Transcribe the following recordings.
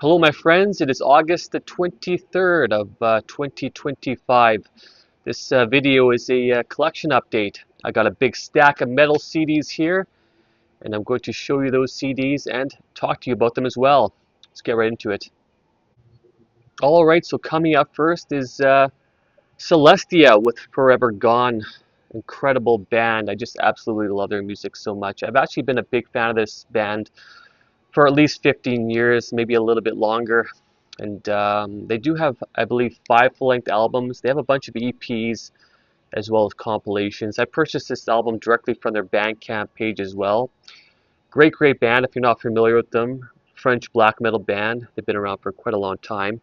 Hello, my friends. It is August the 23rd of 2025. This video is a collection update. I got a big stack of metal CDs here, and I'm going to show you those CDs and talk to you about them as well. Let's get right into it. All right, so coming up first is Celestia with Forever Gone. Incredible band. I just absolutely love their music so much. I've actually been a big fan of this band for at least 15 years, maybe a little bit longer. And they do have, I believe, 5 full-length albums. They have a bunch of EPs as well as compilations. I purchased this album directly from their Bandcamp page as well. Great band if you're not familiar with them. French black metal band. They've been around for quite a long time.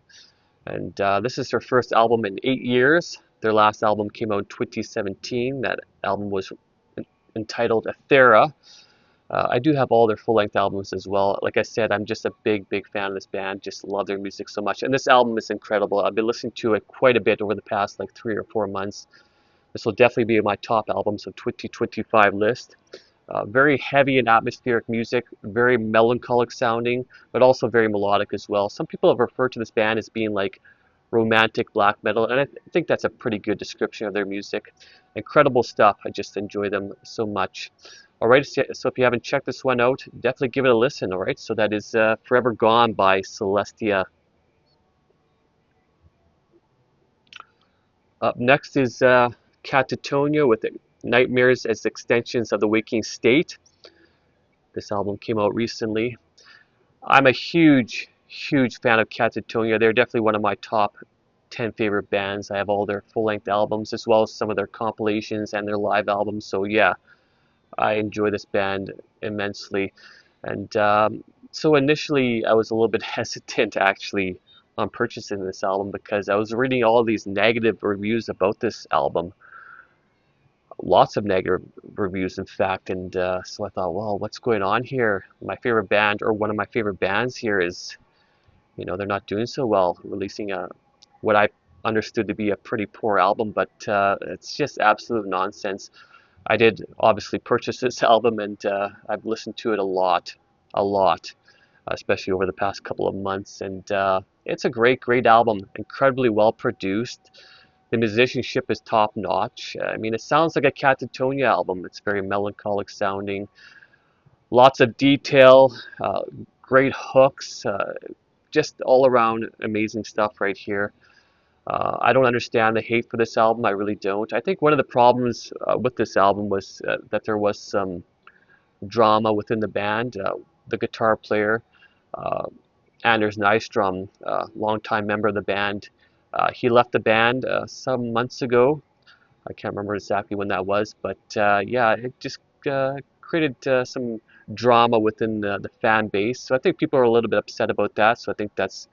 And this is their first album in 8 years. Their last album came out in 2017. That album was entitled Ethera. I do have all their full-length albums as well. Like I said, I'm just a big fan of this band. Just love their music so much. And this album is incredible. I've been listening to it quite a bit over the past like 3 or 4 months. This will definitely be in my top albums of 2025 list. Very heavy and atmospheric music, very melancholic sounding, but also very melodic as well. Some people have referred to this band as being like romantic black metal, and I think that's a pretty good description of their music. Incredible stuff. I just enjoy them so much. Alright, so if you haven't checked this one out, definitely give it a listen, alright? So that is Forever Gone by Celestia. Up next is Katatonia with Nightmares as Extensions of the Waking State. This album came out recently. I'm a huge fan of Katatonia. They're definitely one of my top 10 favorite bands. I have all their full-length albums as well as some of their compilations and their live albums. So yeah, I enjoy this band immensely. And so initially I was a little bit hesitant actually on purchasing this album because I was reading all these negative reviews about this album. Lots of negative reviews, in fact, and so I thought, well, what's going on here? My favorite band, or one of my favorite bands here is, they're not doing so well, releasing what I understood to be a pretty poor album, but it's just absolute nonsense. I did obviously purchase this album, and I've listened to it a lot, especially over the past couple of months, and it's a great album, incredibly well produced. The musicianship is top notch. I mean, it sounds like a Katatonia album. It's very melancholic sounding, lots of detail, great hooks, just all around amazing stuff right here. I don't understand the hate for this album. I really don't. I think one of the problems with this album was that there was some drama within the band. The guitar player, Anders Nystrom, longtime member of the band, he left the band some months ago. I can't remember exactly when that was, but yeah, it just created some drama within the fan base. So I think people are a little bit upset about that. So I think that's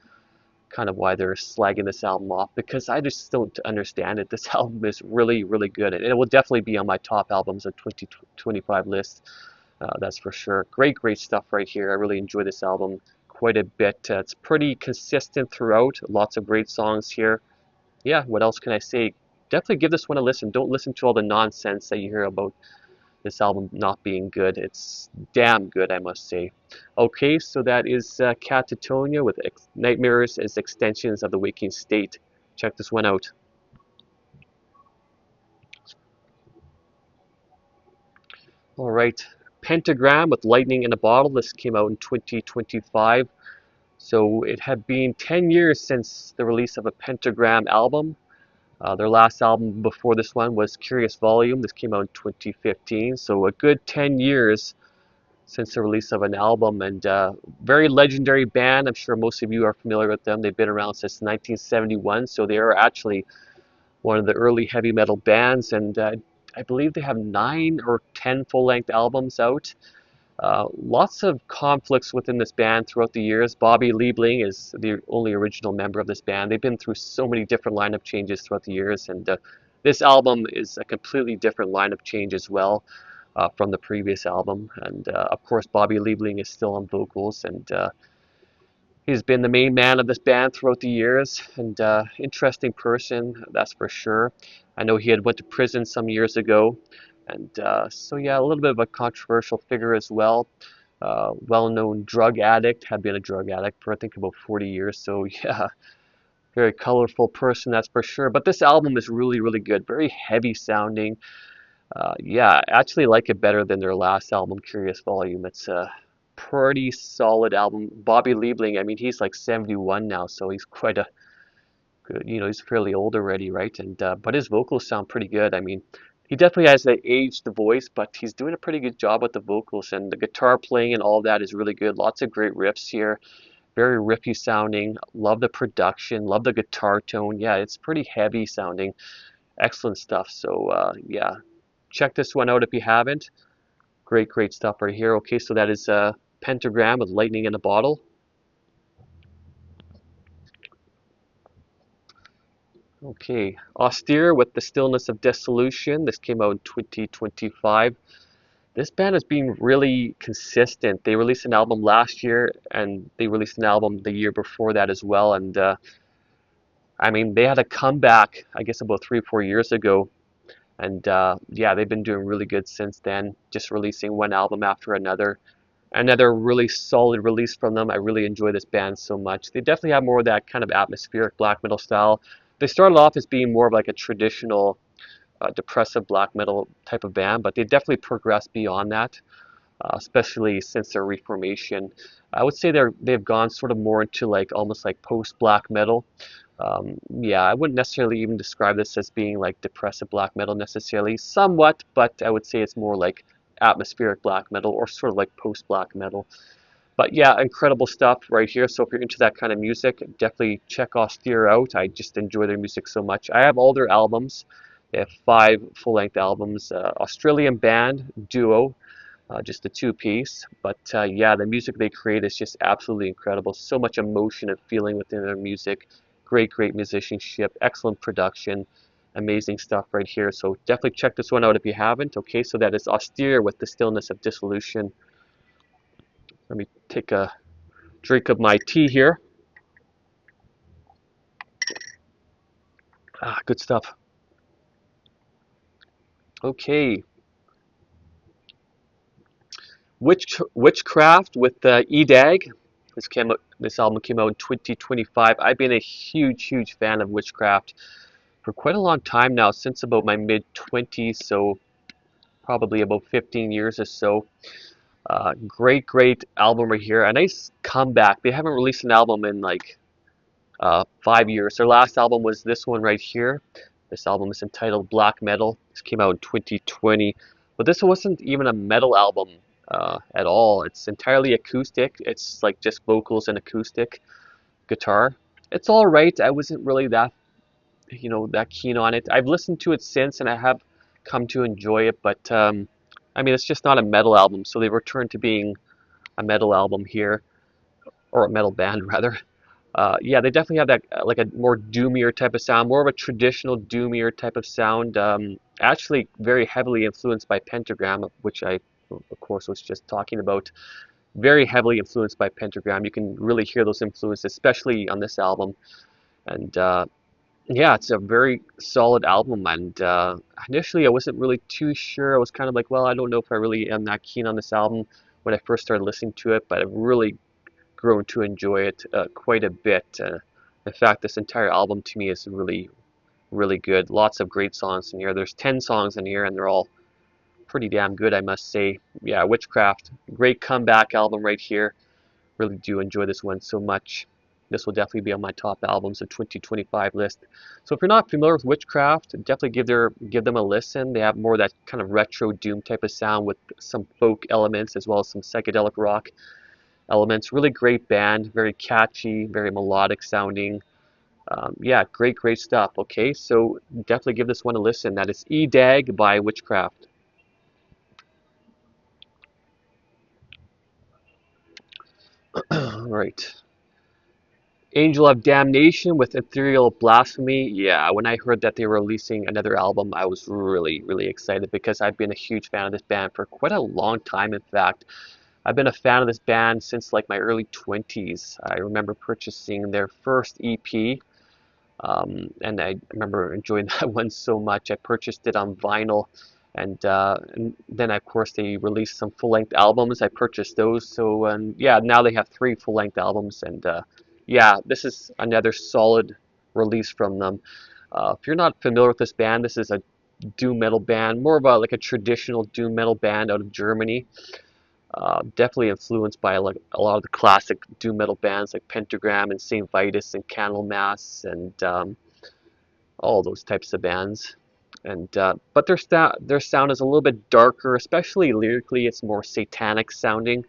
kind of why they're slagging this album off, because I just don't understand it. This album is really good, and it will definitely be on my top albums of 2025 list. That's for sure. Great stuff right here. I really enjoy this album quite a bit. It's pretty consistent throughout. Lots of great songs here. Yeah, what else can I say? Definitely give this one a listen. Don't listen to all the nonsense that you hear about this album not being good. It's damn good, I must say. Okay, so that is Katatonia with Nightmares as Extensions of the Waking State. Check this one out. All right, Pentagram with Lightning in a Bottle. This came out in 2025. So it had been 10 years since the release of a Pentagram album. Their last album before this one was Curious Volume. This came out in 2015. So a good 10 years since the release of an album, and very legendary band. I'm sure most of you are familiar with them. They've been around since 1971, so they are actually one of the early heavy metal bands, and I believe they have 9 or 10 full-length albums out. Lots of conflicts within this band throughout the years. Bobby Liebling is the only original member of this band. They've been through so many different lineup changes throughout the years, and this album is a completely different lineup change as well from the previous album. And of course, Bobby Liebling is still on vocals, and he's been the main man of this band throughout the years, and interesting person, that's for sure. I know he had went to prison some years ago, and so yeah, a little bit of a controversial figure as well. well-known drug addict, had been a drug addict for I think about 40 years. So yeah, very colorful person, that's for sure. But this album is really, really good. Very heavy sounding. Yeah, I actually like it better than their last album, Curious Volume. It's a pretty solid album. Bobby Liebling, I mean, he's like 71 now, so he's quite a good, he's fairly old already, right? And but his vocals sound pretty good. I mean, he definitely has that aged voice, but he's doing a pretty good job with the vocals, and the guitar playing and all that is really good. Lots of great riffs here. Very riffy sounding. Love the production. Love the guitar tone. Yeah, it's pretty heavy sounding. Excellent stuff. So yeah, check this one out if you haven't. Great, great stuff right here. Okay, so that is Pentagram with Lightning in a Bottle. Okay, Austere with The Stillness of Dissolution. This came out in 2025. This band has been really consistent. They released an album last year, and they released an album the year before that as well. And I mean, they had a comeback, I guess, about 3 or 4 years ago. And yeah, they've been doing really good since then, just releasing one album after another. Another really solid release from them. I really enjoy this band so much. They definitely have more of that kind of atmospheric black metal style. They started off as being more of like a traditional depressive black metal type of band, but they definitely progressed beyond that, especially since their reformation. I would say they've gone sort of more into like almost like post black metal. Yeah, I wouldn't necessarily even describe this as being like depressive black metal necessarily, somewhat, but I would say it's more like atmospheric black metal or sort of like post black metal. But yeah, incredible stuff right here. So if you're into that kind of music, definitely check Austere out. I just enjoy their music so much. I have all their albums. They have 5 full-length albums. Australian band, duo, just a two-piece. But yeah, the music they create is just absolutely incredible. So much emotion and feeling within their music. Great, great musicianship, excellent production, amazing stuff right here. So definitely check this one out if you haven't. Okay, so that is Austere with The Stillness of Dissolution. Let me take a drink of my tea here. Ah, good stuff. Okay, Witchcraft with EDAG. This album came out in 2025. I've been a huge, huge fan of Witchcraft for quite a long time now, since about my mid 20s, so probably about 15 years or so. Great, great album right here. A nice comeback. They haven't released an album in like 5 years. Their last album was this one right here. This album is entitled Black Metal. This came out in 2020. But this wasn't even a metal album at all. It's entirely acoustic. It's like just vocals and acoustic guitar. It's all right. I wasn't really that keen on it. I've listened to it since and I have come to enjoy it, but I mean, it's just not a metal album. So they returned to being a metal album here, or a metal band rather. Yeah, they definitely have that like a more doomier type of sound, more of a traditional doomier type of sound. Actually, very heavily influenced by Pentagram, which I, of course, was just talking about. Very heavily influenced by Pentagram. You can really hear those influences, especially on this album. And yeah, it's a very solid album. And initially, I wasn't really too sure. I was kind of like, well, I don't know if I really am that keen on this album when I first started listening to it, but I've really grown to enjoy it quite a bit. In fact, this entire album to me is really, really good. Lots of great songs in here. There's 10 songs in here, and they're all pretty damn good, I must say. Yeah, Witchcraft, great comeback album right here. Really do enjoy this one so much. This will definitely be on my top albums of 2025 list. So if you're not familiar with Witchcraft, definitely give them a listen. They have more of that kind of retro doom type of sound with some folk elements as well as some psychedelic rock elements. Really great band, very catchy, very melodic sounding. Yeah, great, great stuff. Okay, so definitely give this one a listen. That is EDAG by Witchcraft. All right. Angel of Damnation with Ethereal Blasphemy. Yeah, when I heard that they were releasing another album, I was really, really excited because I've been a huge fan of this band for quite a long time, in fact. I've been a fan of this band since like my early 20s. I remember purchasing their first EP, and I remember enjoying that one so much. I purchased it on vinyl, And then of course they released some full-length albums. I purchased those. So and yeah, now they have three full-length albums, and yeah, this is another solid release from them. If you're not familiar with this band, this is a doom metal band, more of like a traditional doom metal band out of Germany. Definitely influenced by like a lot of the classic doom metal bands like Pentagram and Saint Vitus and Candlemass and all those types of bands. And but their sound is a little bit darker, especially lyrically. It's more satanic sounding.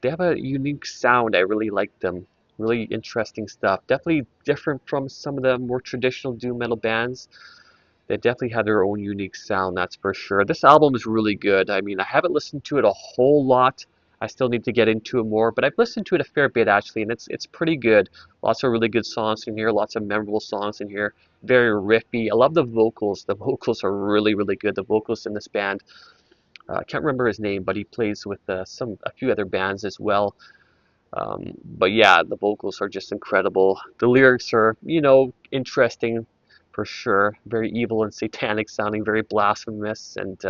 They have a unique sound. I really like them. Really interesting stuff. Definitely different from some of the more traditional doom metal bands. They definitely have their own unique sound, that's for sure. This album is really good. I mean, I haven't listened to it a whole lot. I still need to get into it more, but I've listened to it a fair bit actually, and it's pretty good. Lots of really good songs in here, lots of memorable songs in here. Very riffy. I love the vocals. The vocals are really, really good. The vocals in this band. I can't remember his name, but he plays with a few other bands as well. But yeah, the vocals are just incredible. The lyrics are, interesting for sure. Very evil and satanic sounding, very blasphemous, and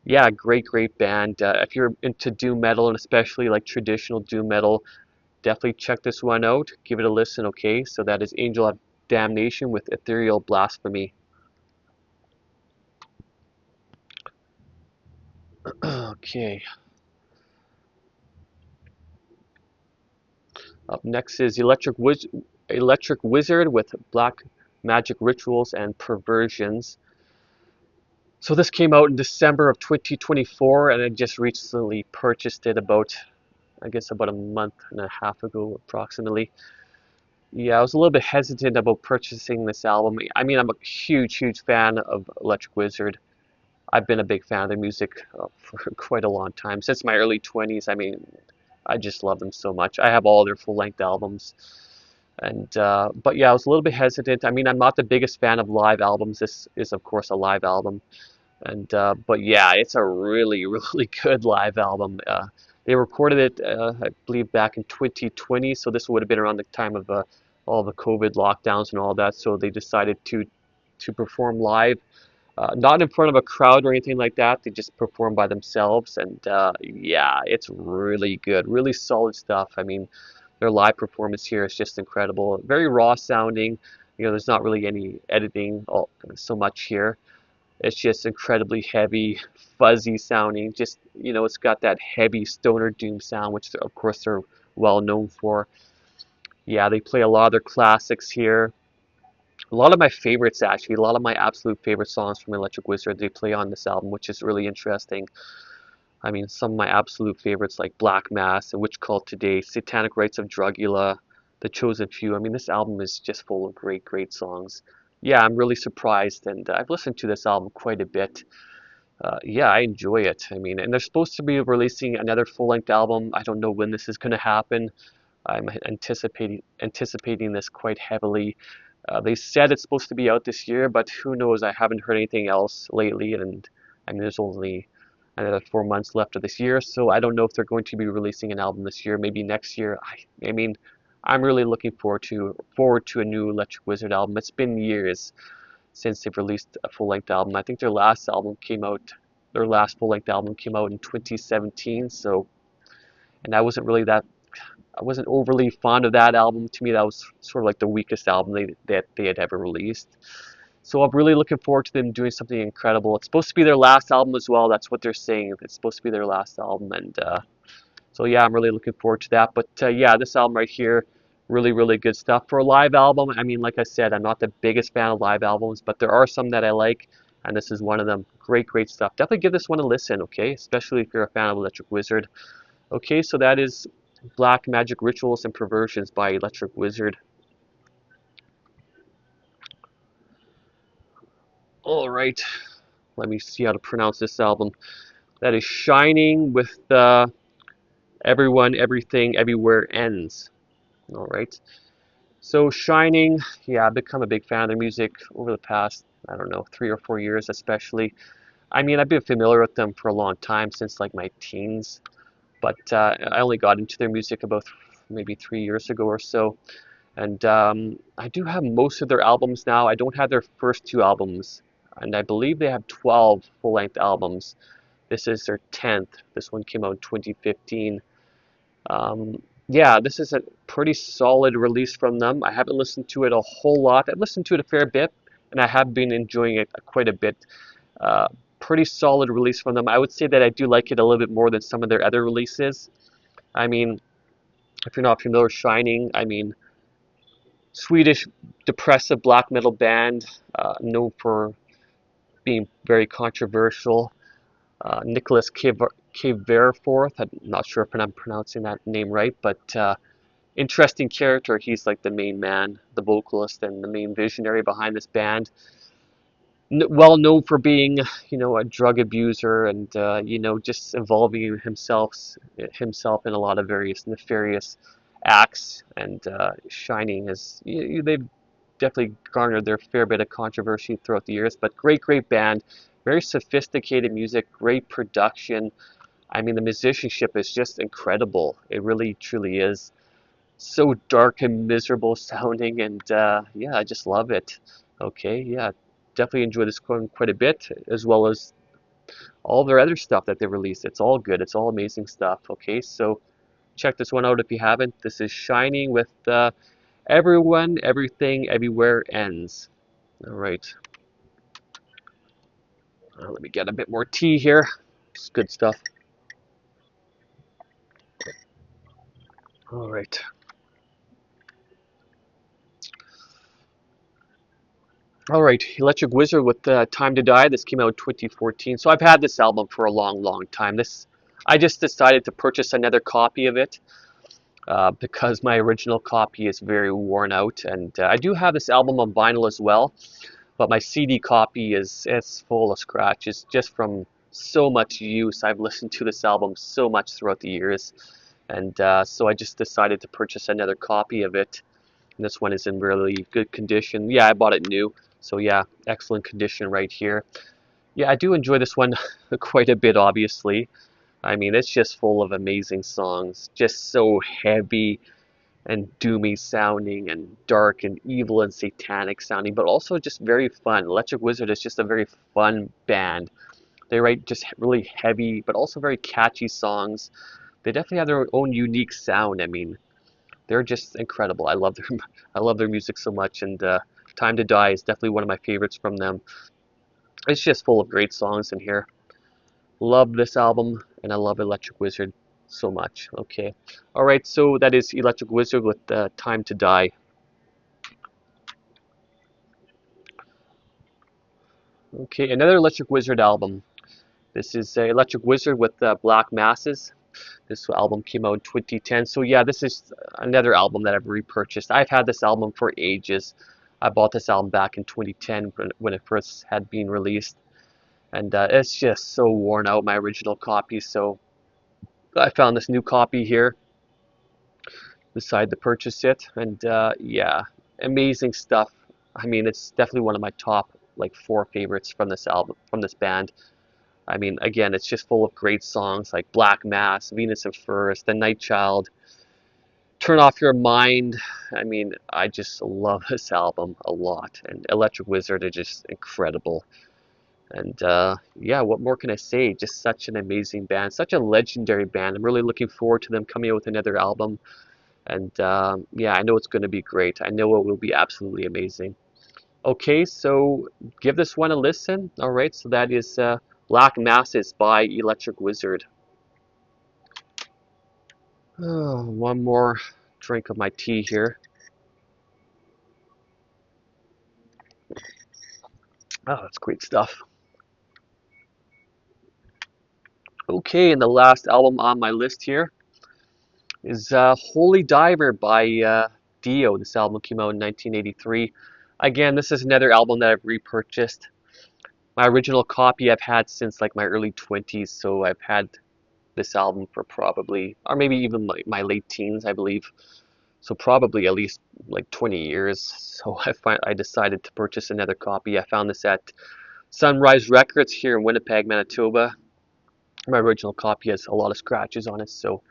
yeah, great, great band. If you're into doom metal and especially like traditional doom metal, definitely check this one out. Give it a listen, okay? So that is Angel of Damnation with Ethereal Blasphemy. Okay. Up next is Electric Wizard with Black Magic Rituals and Perversions. So this came out in December of 2024, and I just recently purchased it about a month and a half ago, approximately. Yeah, I was a little bit hesitant about purchasing this album. I mean, I'm a huge, huge fan of Electric Wizard. I've been a big fan of their music for quite a long time, since my early 20s. I mean, I just love them so much. I have all their full-length albums. And but yeah, I was a little bit hesitant. I mean, I'm not the biggest fan of live albums. This is, of course, a live album. And but yeah, it's a really, really good live album. They recorded it, I believe, back in 2020, so this would have been around the time of all the COVID lockdowns and all that. So they decided to perform live, not in front of a crowd or anything like that. They just perform by themselves, and yeah, it's really good, really solid stuff. I mean, their live performance here is just incredible. Very raw sounding. There's not really any editing so much here. It's just incredibly heavy, fuzzy sounding. Just, it's got that heavy stoner doom sound, which of course they're well known for. Yeah, they play a lot of their classics here. A lot of my favorites, actually, a lot of my absolute favorite songs from Electric Wizard they play on this album, which is really interesting. I mean, some of my absolute favorites like Black Mass and Witch Cult Today, Satanic Rites of Drugula, The Chosen Few. I mean, this album is just full of great, great songs. Yeah, I'm really surprised, and I've listened to this album quite a bit. Yeah, I enjoy it. I mean, and they're supposed to be releasing another full-length album. I don't know when this is going to happen. I'm anticipating this quite heavily. They said it's supposed to be out this year, but who knows? I haven't heard anything else lately, and I mean, there's only another 4 months left of this year, so I don't know if they're going to be releasing an album this year. Maybe next year. I mean, I'm really looking forward to a new Electric Wizard album. It's been years since they've released a full-length album. I think their last full-length album came out in 2017. So, and I wasn't overly fond of that album. To me, that was sort of like the weakest album that they had ever released. So I'm really looking forward to them doing something incredible. It's supposed to be their last album as well. That's what they're saying. It's supposed to be their last album, and so yeah, I'm really looking forward to that. But yeah, this album right here, really, really good stuff. For a live album, I mean, like I said, I'm not the biggest fan of live albums, but there are some that I like, and this is one of them. Great, great stuff. Definitely give this one a listen, okay? Especially if you're a fan of Electric Wizard. Okay, so that is Black Magic Rituals and Perversions by Electric Wizard. All right, let me see how to pronounce this album. That is Shining with Everyone, Everything, Everywhere Ends. All right. So Shining, yeah, I've become a big fan of their music over the past, I don't know, 3 or 4 years especially. I mean, I've been familiar with them for a long time, since like my teens, but I only got into their music about maybe 3 years ago or so. And I do have most of their albums now. I don't have their first two albums. and I believe they have 12 full-length albums. This is their 10th. This one came out in 2015. Yeah, this is a pretty solid release from them. I haven't listened to it a whole lot. I've listened to it a fair bit, and I have been enjoying it quite a bit. Uh, Pretty solid release from them. I would say that I do like it a little bit more than some of their other releases. I mean, if you're not familiar with Shining, I mean, Swedish depressive black metal band, known for being very controversial. Nicholas Kverforth, I'm not sure if I'm pronouncing that name right, but interesting character. He's like the main man, the vocalist, and the main visionary behind this band. Well known for being, a drug abuser and just involving himself in a lot of various nefarious acts. And Shining is they've definitely garnered their fair bit of controversy throughout the years. But great band, very sophisticated music, great production. I mean, the musicianship is just incredible. It really truly is. So dark and miserable sounding, and yeah, I just love it. Okay, yeah, definitely enjoy this one quite a bit, as well as all their other stuff that they released. It's all good. It's all amazing stuff. Okay, so check this one out if you haven't. This is Shining with Everyone, Everything, Everywhere Ends. All right. Let me get a bit more tea here. It's good stuff. All right. All right, Electric Wizard with Time to Die. This came out in 2014. So I've had this album for a long time. I just decided to purchase another copy of it because my original copy is very worn out. And I do have this album on vinyl as well, but my CD copy it's full of scratches just from so much use. I've listened to this album so much throughout the years, and so I just decided to purchase another copy of it. And this one is in really good condition. Yeah, I bought it new. So yeah, excellent condition right here. Yeah, I do enjoy this one quite a bit, obviously. I mean, it's just full of amazing songs. Just so heavy and doomy sounding and dark and evil and satanic sounding, but also just very fun. Electric Wizard is just a very fun band. They write just really heavy, but also very catchy songs. They definitely have their own unique sound. I mean, they're just incredible. I love their I love their music so much, and Time to Die is definitely one of my favorites from them. It's just full of great songs in here. Love this album, and I love Electric Wizard so much. Okay, all right. So that is Electric Wizard with Time to Die. Okay, another Electric Wizard album. This is Electric Wizard with Black Masses. This album came out in 2010. So yeah, this is another album that I've repurchased. I've had this album for ages. I bought this album back in 2010 when it first had been released. And it's just so worn out, my original copy. So I found this new copy here. Decided to purchase it. And yeah, amazing stuff. I mean, it's definitely one of my top like 4 favorites from this album, from this band. I mean, again, it's just full of great songs like Black Mass, Venus and Furs, The Night Child, Turn Off Your Mind. I mean, I just love this album a lot. And Electric Wizard are just incredible. And yeah, what more can I say? Just such an amazing band, such a legendary band. I'm really looking forward to them coming out with another album. And yeah, I know it's going to be great. I know it will be absolutely amazing. Okay, so give this one a listen. All right, so that is Black Masses by Electric Wizard. Oh, one more drink of my tea here. Oh, that's great stuff. Okay, and the last album on my list here is Holy Diver by Dio. This album came out in 1983. Again, this is another album that I've repurchased. My original copy I've had since like my early 20s, so I've had this album for probably, or maybe even my late teens, I believe. So probably at least like 20 years. So I decided to purchase another copy. I found this at Sunrise Records here in Winnipeg, Manitoba. My original copy has a lot of scratches on it, so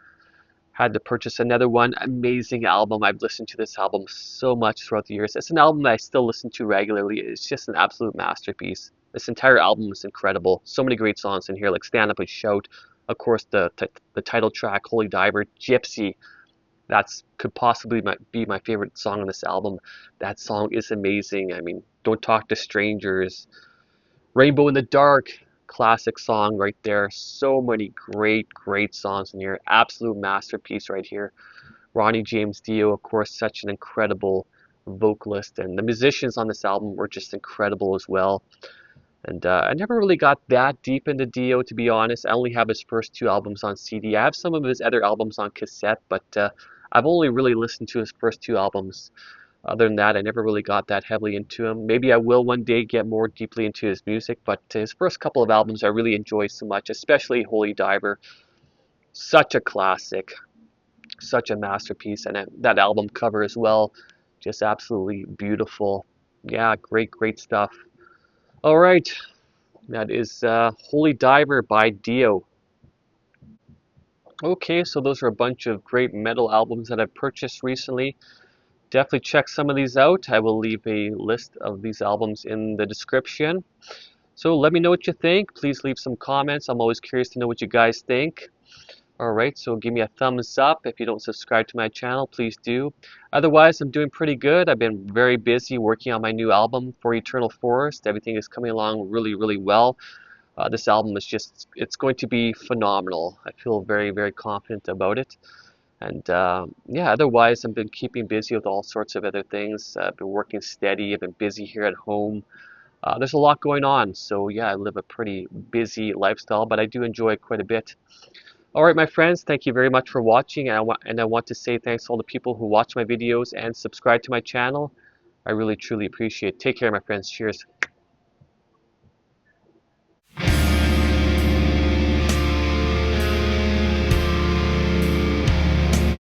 Had to purchase another one. Amazing album. I've listened to this album so much throughout the years. It's an album that I still listen to regularly. It's just an absolute masterpiece. This entire album is incredible. So many great songs in here, like Stand Up and Shout. Of course, the title track, Holy Diver, Gypsy. That's could possibly be my favorite song on this album. That song is amazing. I mean, Don't Talk to Strangers, Rainbow in the Dark, classic song right there. So many great songs in here. Absolute masterpiece right here. Ronnie James Dio, of course, such an incredible vocalist, and the musicians on this album were just incredible as well. And I never really got that deep into Dio, to be honest. I only have his first two albums on CD. I have some of his other albums on cassette, but I've only really listened to his first two albums. Other than that, I never really got that heavily into him. Maybe I will one day get more deeply into his music, but his first couple of albums I really enjoy so much, especially Holy Diver. Such a classic, such a masterpiece, and that album cover as well, just absolutely beautiful. Yeah, great stuff. All right, that is Holy Diver by Dio. Okay, so those are a bunch of great metal albums that I've purchased recently. Definitely check some of these out. I will leave a list of these albums in the description. So let me know what you think. Please leave some comments. I'm always curious to know what you guys think. Alright, so give me a thumbs up. If you don't subscribe to my channel, please do. Otherwise, I'm doing pretty good. I've been very busy working on my new album, For Eternal Forest. Everything is coming along really well. This album is it's going to be phenomenal. I feel very confident about it. And yeah, otherwise, I've been keeping busy with all sorts of other things. I've been working steady. I've been busy here at home. There's a lot going on. So yeah, I live a pretty busy lifestyle, but I do enjoy it quite a bit. All right, my friends, thank you very much for watching. And I want to say thanks to all the people who watch my videos and subscribe to my channel. I really truly appreciate it. Take care, my friends. Cheers.